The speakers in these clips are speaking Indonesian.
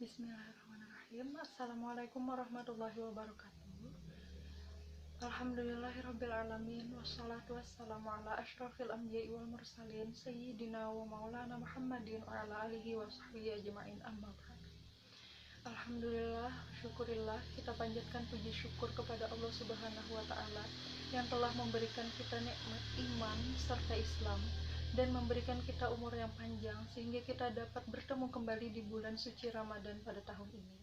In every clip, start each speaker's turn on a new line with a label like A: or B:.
A: Bismillahirrahmanirrahim. Assalamualaikum warahmatullahi wabarakatuh. Alhamdulillahirrabbilalamin. Wassalatu wassalamu ala ashrafil anbiya'i wal mursalin Sayyidina wa maulana Muhammadin wa ala alihi wa sahbihi ajma'in, amma ba'd. Alhamdulillah, syukurillah, kita panjatkan puji syukur kepada Allah Subhanahu wa ta'ala yang telah memberikan kita nikmat iman serta Islam dan memberikan kita umur yang panjang sehingga kita dapat bertemu kembali di bulan suci Ramadan pada tahun ini.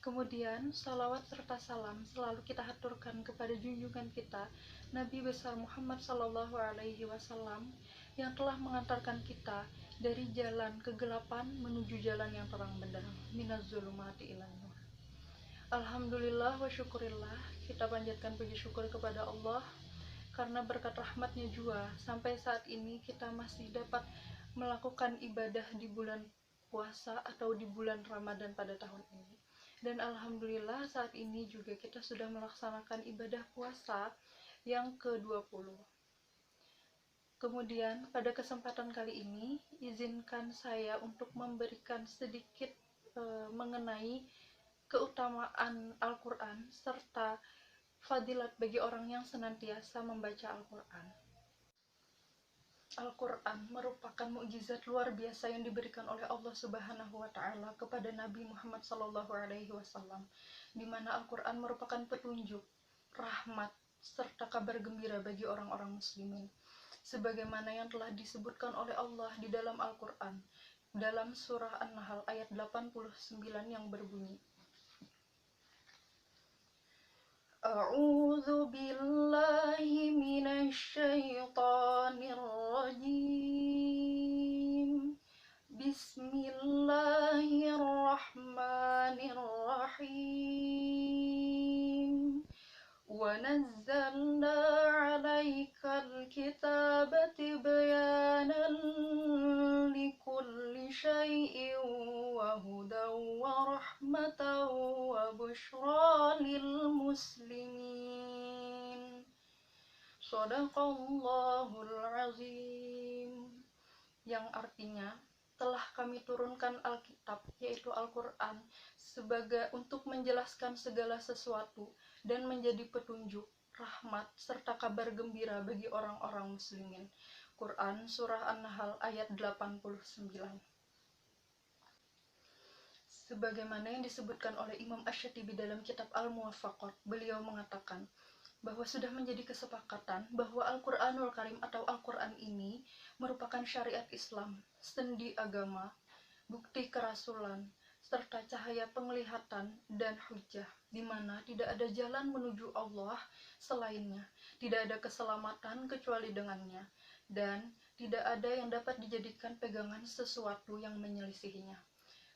A: Kemudian salawat serta salam selalu kita haturkan kepada junjungan kita Nabi besar Muhammad Sallallahu Alaihi Wasallam yang telah mengantarkan kita dari jalan kegelapan menuju jalan yang terang benderang, minaz zulumati ilan nur. Alhamdulillah wa syukurillah, kita panjatkan puji syukur kepada Allah karena berkat rahmatnya juga sampai saat ini kita masih dapat melakukan ibadah di bulan puasa atau di bulan Ramadan pada tahun ini. Dan alhamdulillah saat ini juga kita sudah melaksanakan ibadah puasa yang ke-20. Kemudian pada kesempatan kali ini izinkan saya untuk memberikan sedikit mengenai keutamaan Al-Quran serta fadilat bagi orang yang senantiasa membaca Al-Quran. Al-Quran merupakan mukjizat luar biasa yang diberikan oleh Allah Subhanahu wa ta'ala kepada Nabi Muhammad Sallallahu Alaihi Wasallam, di mana Al-Quran merupakan petunjuk, rahmat, serta kabar gembira bagi orang-orang muslimin. Sebagaimana yang telah disebutkan oleh Allah di dalam Al-Quran, dalam surah An-Nahl ayat 89 yang berbunyi, A'udzu billahi minasyaitonir rajim. Bismillahirrahmanirrahim. Wa nazzalna 'alaikal kitaba tibyanan likulli syai'in wa hudaw wa rahmatan wa busyra lil muslimin. Shadaqallahul azim. Yang artinya, telah kami turunkan Alkitab, yaitu Al-Quran, sebagai untuk menjelaskan segala sesuatu dan menjadi petunjuk, rahmat, serta kabar gembira bagi orang-orang muslimin. Quran Surah An-Nahl ayat 89. Sebagaimana yang disebutkan oleh Imam Asy-Syatibi dalam kitab Al-Muwafaqat, beliau mengatakan bahwa sudah menjadi kesepakatan bahwa Al-Quranul Karim atau Al-Quran ini merupakan syariat Islam, sendi agama, bukti kerasulan, serta cahaya penglihatan dan hujjah, di mana tidak ada jalan menuju Allah selainnya, tidak ada keselamatan kecuali dengannya, dan tidak ada yang dapat dijadikan pegangan sesuatu yang menyelisihinya.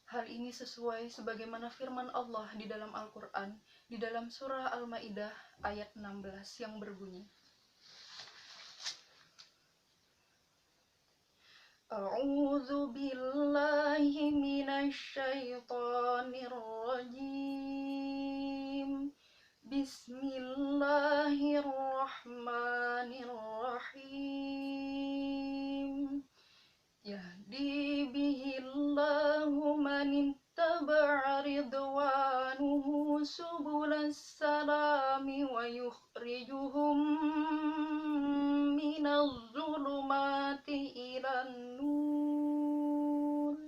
A: Hal ini sesuai sebagaimana firman Allah di dalam Al-Quran, di dalam surah Al-Ma'idah ayat 16 yang berbunyi, A'udzu billahi minasyaitonir rajim. Bismillahirrahmanirrahim. Yahdi bihillahu man ittaba'a ridwanuhu subulas salami wa yukhrijuhum minaz zulumati ilan nur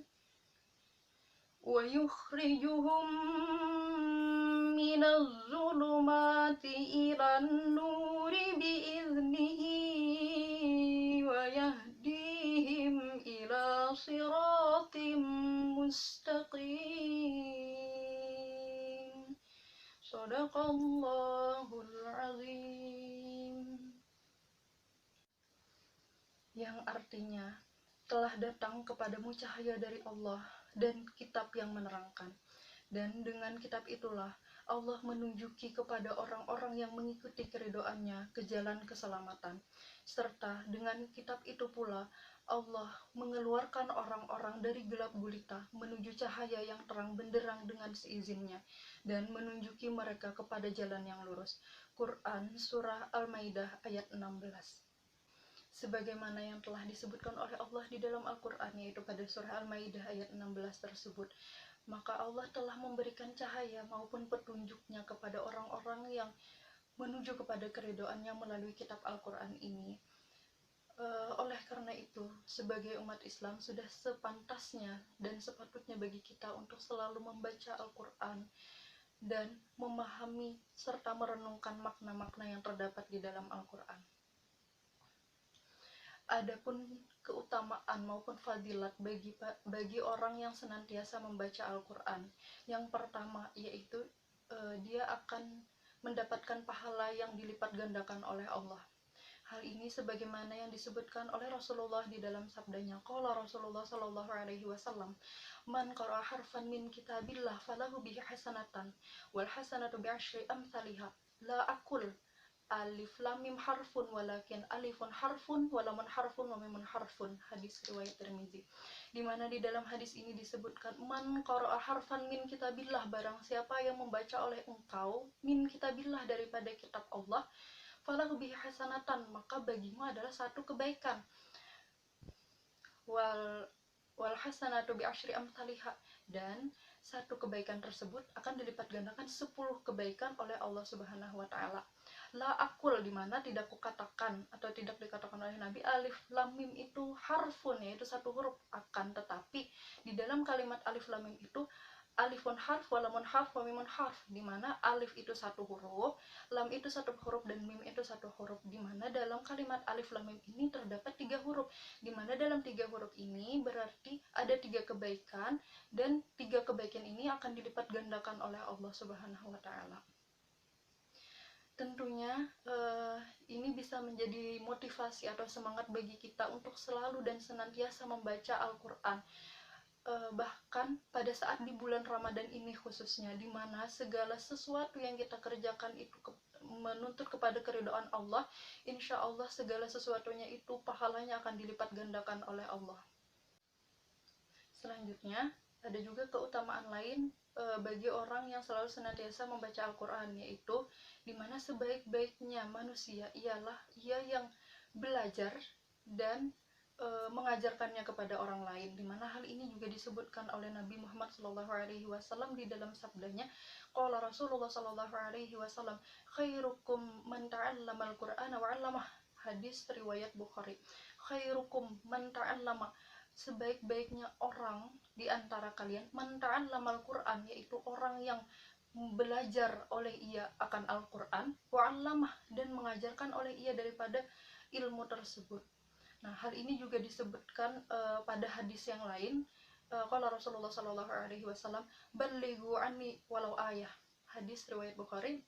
A: wa yukhrijuhum minaz zulumati ilan nuri biiznihi wa yahdihim ila siratim mustaqim. Shadaqallahul azim. Yang artinya, telah datang kepadamu cahaya dari Allah dan kitab yang menerangkan. Dan dengan kitab itulah Allah menunjuki kepada orang-orang yang mengikuti keridhoannya ke jalan keselamatan. Serta dengan kitab itu pula Allah mengeluarkan orang-orang dari gelap gulita menuju cahaya yang terang benderang dengan seizinnya dan menunjuki mereka kepada jalan yang lurus. Quran Surah Al-Maidah ayat 16. Sebagaimana yang telah disebutkan oleh Allah di dalam Al-Quran, yaitu pada surah Al-Maidah ayat 16 tersebut, maka Allah telah memberikan cahaya maupun petunjuknya kepada orang-orang yang menuju kepada keridhoannya melalui kitab Al-Quran ini. Oleh karena itu, sebagai umat Islam sudah sepantasnya dan sepatutnya bagi kita untuk selalu membaca Al-Quran dan memahami serta merenungkan makna-makna yang terdapat di dalam Al-Quran. Adapun keutamaan maupun fadilat bagi orang yang senantiasa membaca Al-Quran, yang pertama yaitu dia akan mendapatkan pahala yang dilipat gandakan oleh Allah. Hal ini sebagaimana yang disebutkan oleh Rasulullah di dalam sabdanya, qala Rasulullah sallallahu alaihi wasallam, man qara'a harfan min kitabillah falahu bihi hasanatan wal hasanatu bi'asyri amsalihha la aqul alif lam mim harfun walakin alifun harfun walamun harfun wa mimun harfun. Hadis riwayat Tirmizi. Di mana di dalam hadis ini disebutkan, man qara'a harfan min kitabillah, barang siapa yang membaca oleh engkau min kitabillah, daripada kitab Allah, falahu bihi hasanatan, maka bagimu adalah satu kebaikan, wal hasanatu bi asyri amsalihha, dan satu kebaikan tersebut akan dilipat gandakan 10 kebaikan oleh Allah Subhanahu wa taala. La akul, di mana tidak kukatakan atau tidak dikatakan oleh Nabi alif lam mim itu harfun, yaitu satu huruf, akan tetapi di dalam kalimat alif lam mim itu alifun harf, walamun harf, wa mimun harf, di mana alif itu satu huruf, lam itu satu huruf, dan mim itu satu huruf. Di mana dalam kalimat alif lam mim ini terdapat 3 huruf, di mana dalam 3 huruf ini berarti ada 3 kebaikan, dan 3 kebaikan ini akan dilipat gandakan oleh Allah Subhanahu wa taala. Tentunya ini bisa menjadi motivasi atau semangat bagi kita untuk selalu dan senantiasa membaca Al-Quran. Bahkan pada saat di bulan Ramadan ini khususnya, di mana segala sesuatu yang kita kerjakan itu menuntut kepada keridhaan Allah, insya Allah segala sesuatunya itu pahalanya akan dilipat gandakan oleh Allah. Selanjutnya, ada juga keutamaan lain bagi orang yang selalu senantiasa membaca Al-Quran, yaitu dimana sebaik-baiknya manusia ialah ia yang belajar dan mengajarkannya kepada orang lain, dimana hal ini juga disebutkan oleh Nabi Muhammad SAW di dalam sabdanya, qala Rasulullah SAW, khairukum man ta'allama al-Qur'ana wa 'allamah. Hadis riwayat Bukhari. Khairukum man ta'allama, sebaik-baiknya orang di antara kalian, man ta'allama al-Qur'an, yaitu orang yang belajar oleh ia akan Al-Qur'an, wa 'allamah, dan mengajarkan oleh ia daripada ilmu tersebut. Nah, hal ini juga disebutkan pada hadis yang lain. Qala Rasulullah sallallahu alaihi wasallam, ballighu anni walau ayah. Hadis riwayat Bukhari.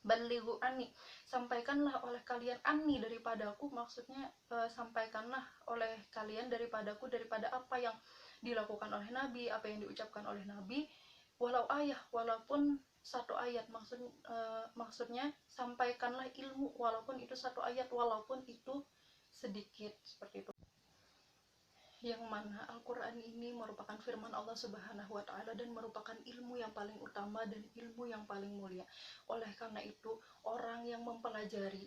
A: Ballighu anni, sampaikanlah oleh kalian anni, daripadaku, maksudnya sampaikanlah oleh kalian daripadaku, daripada apa yang dilakukan oleh Nabi, apa yang diucapkan oleh Nabi, walau ayah, walaupun satu ayat, maksudnya sampaikanlah ilmu walaupun itu satu ayat, walaupun itu sedikit, seperti itu. Yang mana Al-Quran ini merupakan firman Allah Subhanahu wa ta'ala dan merupakan ilmu yang paling utama dan ilmu yang paling mulia. Oleh karena itu, orang yang mempelajari,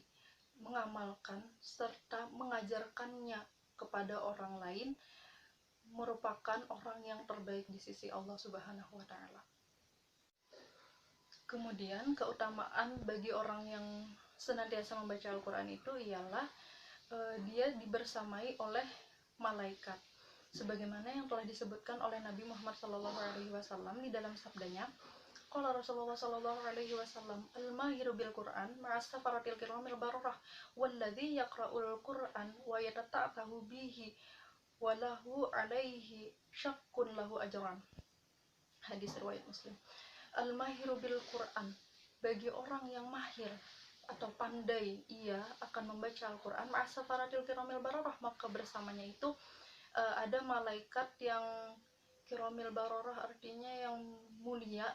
A: mengamalkan, serta mengajarkannya kepada orang lain merupakan orang yang terbaik di sisi Allah Subhanahu wa ta'ala. Kemudian keutamaan bagi orang yang senantiasa membaca Al-Quran itu ialah dia dibersamai oleh malaikat, sebagaimana yang telah disebutkan oleh Nabi Muhammad SAW di dalam sabdanya, qala Rasulullah SAW, al-mahiru bil Quran ma'as safaratil kiramil bararah walladzi yaqra'ul Quran wa yatata'tahu bihi walahu alaihi syakkun lahu ajran. Hadis riwayat Muslim. Al-mahiru bil Quran, bagi orang yang mahir atau pandai ia akan membaca Al-Quran, ma'asafaratil kiramil bararah, maka bersamanya itu ada malaikat yang kiramil bararah, artinya yang mulia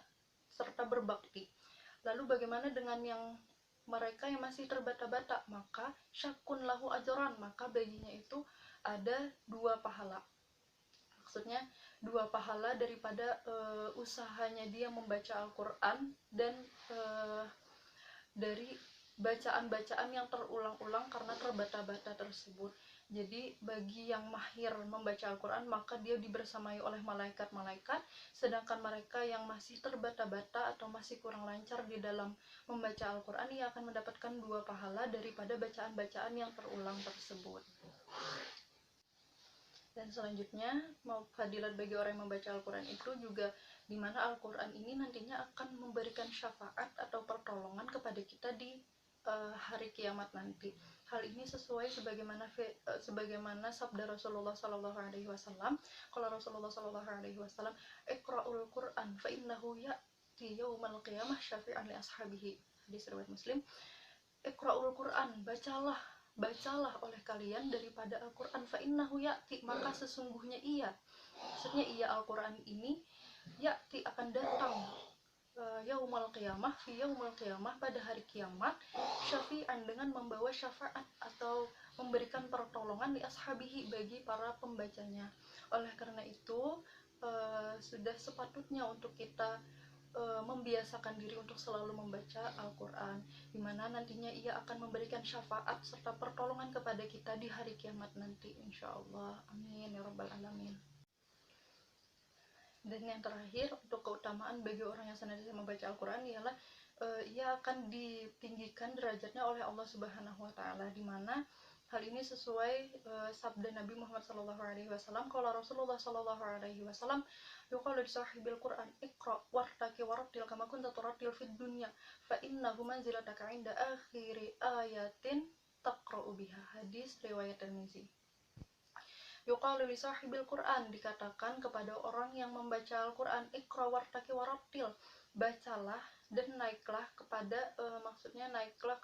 A: serta berbakti. Lalu bagaimana dengan yang mereka yang masih terbata-bata? Maka syakun lahu ajran, maka baginya itu ada 2 pahala. Maksudnya 2 pahala daripada usahanya dia membaca Al-Quran dan dari bacaan-bacaan yang terulang-ulang karena terbata-bata tersebut. Jadi bagi yang mahir membaca Al-Quran, maka dia dibersamai oleh malaikat-malaikat, sedangkan mereka yang masih terbata-bata atau masih kurang lancar di dalam membaca Al-Quran, ia akan mendapatkan 2 pahala daripada bacaan-bacaan yang terulang tersebut. Dan selanjutnya, fadilat bagi orang yang membaca Al-Quran itu juga dimana Al-Quran ini nantinya akan memberikan syafaat atau pertolongan kepada kita di hari kiamat nanti. Hal ini sesuai sebagaimana sabda Rasulullah Sallallahu Alaihi Wasallam. Kalau Rasulullah Sallallahu Alaihi Wasallam, "Iqra'ul Quran, fa innahu ya'ti yaumal qiyamah syafi'an li ashabihi." Hadis riwayat Muslim. Iqra'ul Quran, bacalah oleh kalian daripada Al-Quran, fa innahu ya'ti, maka sesungguhnya maksudnya Al-Quran ini ya'ti akan datang yaumul qiyamah, fi yaumul qiyamah, pada hari kiamat, syafi'an, dengan membawa syafaat atau memberikan pertolongan di ashabihi, bagi para pembacanya. Oleh karena itu sudah sepatutnya untuk kita membiasakan diri untuk selalu membaca Al-Quran, dimana nantinya ia akan memberikan syafaat serta pertolongan kepada kita di hari kiamat nanti, insya Allah. Amin ya rabbal alamin. Dan yang terakhir, untuk keutamaan bagi orang yang senantiasa membaca Al-Quran ialah ia akan ditinggikan derajatnya oleh Allah Subhanahu wa Ta'ala, dimana hal ini sesuai sabda Nabi Muhammad SAW. Kalau Rasulullah SAW, yuqalu li sahibil Quran, iqra wartaqi warattil kama kunta turattil fid dunya, fa innahu manzilataka 'inda akhiri ayatin taqra'u biha. Hadis riwayat Tirmizi. Yuqalu li sahibil Quran, dikatakan kepada orang yang membaca Al-Quran, iqra wartaqi warattil, bacalah dan naiklah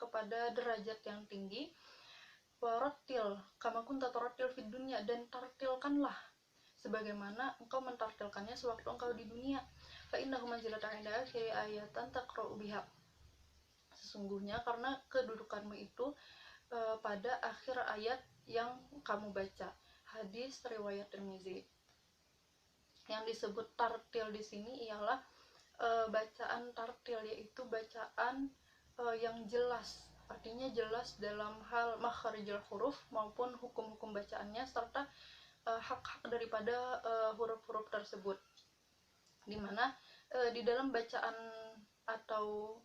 A: kepada derajat yang tinggi. Warattil kama kunta turattil fid dunya, dan tartilkanlah sebagaimana engkau mentartilkannya sewaktu engkau di dunia. Fa innahu manzilatan 'inda akhiri ayatan taqra'u biha, sesungguhnya karena kedudukanmu itu pada akhir ayat yang kamu baca. Hadis riwayat Tirmizi. Yang disebut tartil di sini ialah bacaan tartil, yaitu bacaan yang jelas, artinya jelas dalam hal makharijul huruf maupun hukum-hukum bacaannya serta hak-hak daripada huruf-huruf tersebut, dimana di dalam bacaan atau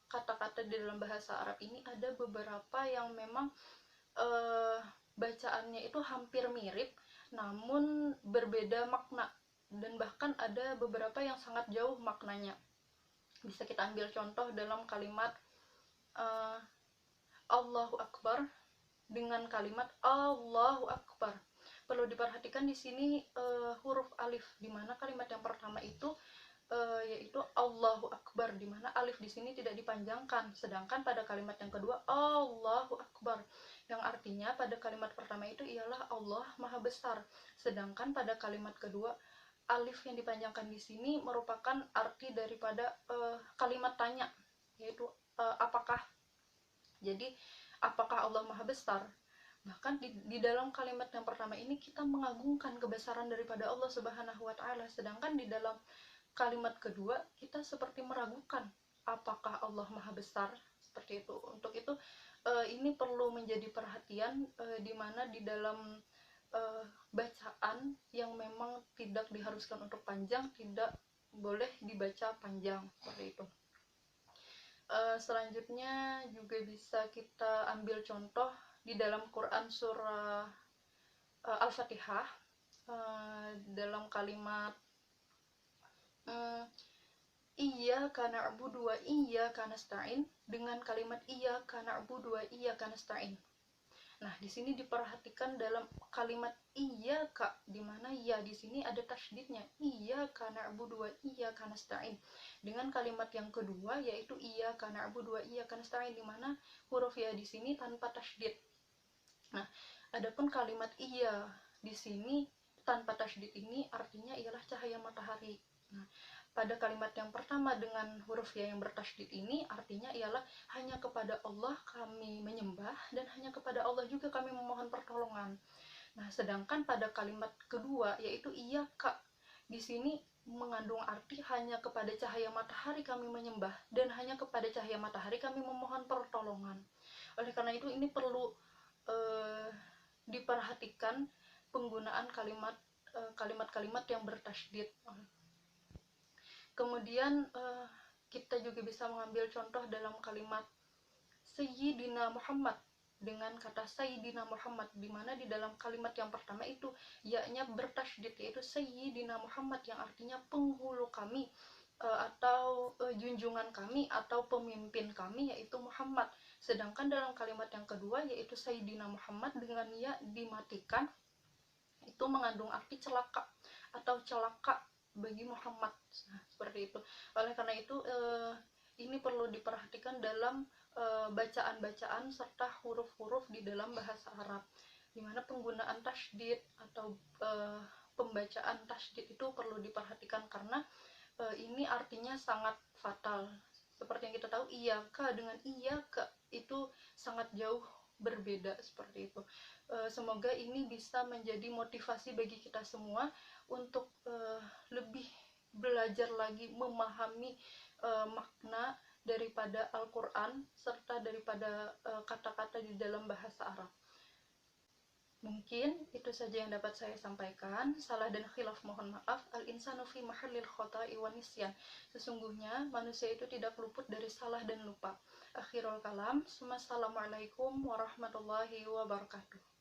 A: kata-kata di dalam bahasa Arab ini ada beberapa yang memang bacaannya itu hampir mirip namun berbeda makna, dan bahkan ada beberapa yang sangat jauh maknanya. Bisa kita ambil contoh dalam kalimat Allahu Akbar dengan kalimat Allahu Akbar. Perlu diperhatikan di sini huruf alif, di mana kalimat yang pertama itu yaitu Allahu Akbar, di mana alif di sini tidak dipanjangkan, sedangkan pada kalimat yang kedua Allahu Akbar, yang artinya pada kalimat pertama itu ialah Allah Maha Besar, sedangkan pada kalimat kedua alif yang dipanjangkan di sini merupakan arti daripada kalimat tanya, yaitu apakah. Jadi apakah Allah Maha Besar? Bahkan di dalam kalimat yang pertama ini kita mengagungkan kebesaran daripada Allah Subhanahu wa Ta'ala, sedangkan di dalam kalimat kedua kita seperti meragukan apakah Allah Maha Besar, seperti itu. Untuk itu ini perlu menjadi perhatian, di mana di dalam bacaan yang memang tidak diharuskan untuk panjang, tidak boleh dibaca panjang, seperti itu. Selanjutnya juga bisa kita ambil contoh di dalam Quran surah Al-Fatihah, dalam kalimat iyyaka na'budu wa iyyaka nasta'in, dengan kalimat iyyaka na'budu wa iyyaka nasta'in. Nah, di sini diperhatikan dalam kalimat iyyaka, di mana ya di sini ada tasydidnya, iyyaka na'budu wa iyyaka nasta'in. Dengan kalimat yang kedua yaitu iyyaka na'budu wa iyyaka nasta'in, di mana huruf ya di sini tanpa tasydid. Nah, adapun kalimat iya di sini tanpa tasydid ini artinya ialah cahaya matahari. Nah, pada kalimat yang pertama dengan huruf ya yang bertasydid ini artinya ialah hanya kepada Allah kami menyembah dan hanya kepada Allah juga kami memohon pertolongan. Nah, sedangkan pada kalimat kedua yaitu iyyaka, di sini mengandung arti hanya kepada cahaya matahari kami menyembah dan hanya kepada cahaya matahari kami memohon pertolongan. Oleh karena itu ini perlu diperhatikan penggunaan kalimat-kalimat yang bertasydid. Kemudian kita juga bisa mengambil contoh dalam kalimat Sayyidina Muhammad dengan kata Sayyidina Muhammad, di mana di dalam kalimat yang pertama itu ya-nya bertasydid, yaitu Sayyidina Muhammad, yang artinya penghulu kami atau junjungan kami atau pemimpin kami, yaitu Muhammad. Sedangkan dalam kalimat yang kedua yaitu Sayyidina Muhammad dengan ya dimatikan, itu mengandung arti celaka atau celaka bagi Muhammad. Nah, seperti itu. Oleh karena itu ini perlu diperhatikan dalam bacaan-bacaan serta huruf-huruf di dalam bahasa Arab, di mana penggunaan tasydid atau pembacaan tasydid itu perlu diperhatikan karena ini artinya sangat fatal. Seperti yang kita tahu, iyaka dengan iyaka itu sangat jauh berbeda, seperti itu. Semoga ini bisa menjadi motivasi bagi kita semua untuk lebih belajar lagi memahami makna daripada Al-Quran serta daripada kata-kata di dalam bahasa Arab. Mungkin itu saja yang dapat saya sampaikan. Salah dan khilaf mohon maaf. Al-insanu fi mahallil khota'i wa nisyan. Sesungguhnya manusia itu tidak luput dari salah dan lupa. Akhirul kalam. Assalamualaikum warahmatullahi wabarakatuh.